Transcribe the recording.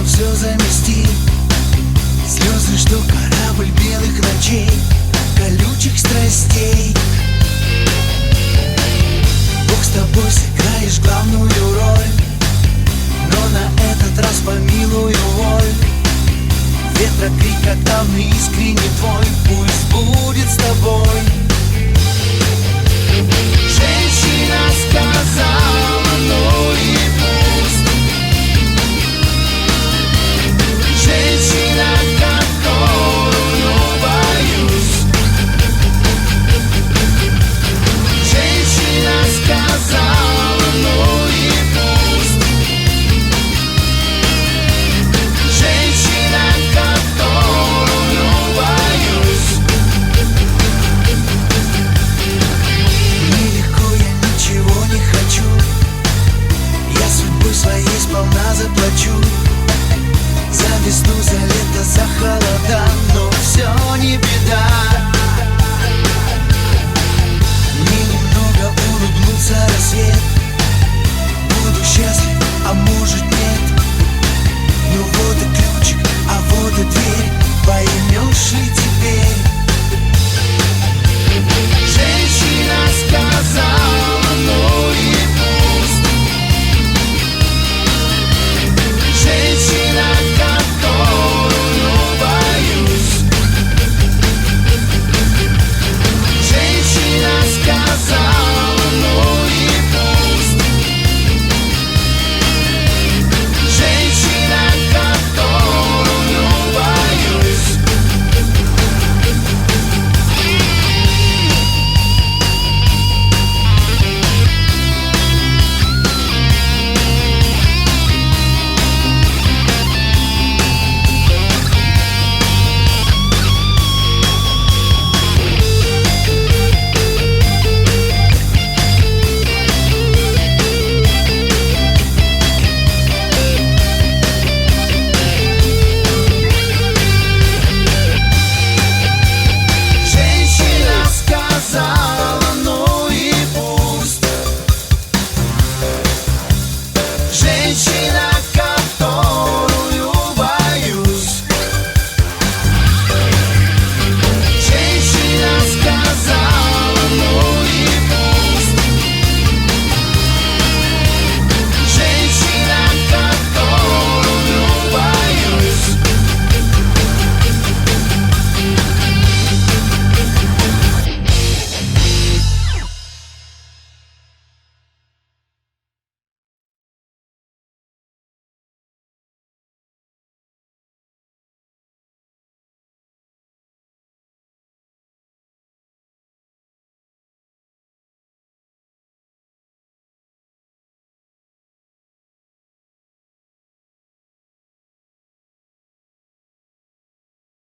все замести. Слезы, что корабль белых ночей, колючих страстей. Бог с тобой, сыграешь главную роль, но на этот раз помилую воль. Ветра крик, как давний искренне твой, пусть будет с тобой. Женщина сказала, ну и пусть. Женщина, которую боюсь. Женщина сказала, ну и пусть. Женщина, которую боюсь. Мне легко, я ничего не хочу, я судьбой своей сполна заплачу.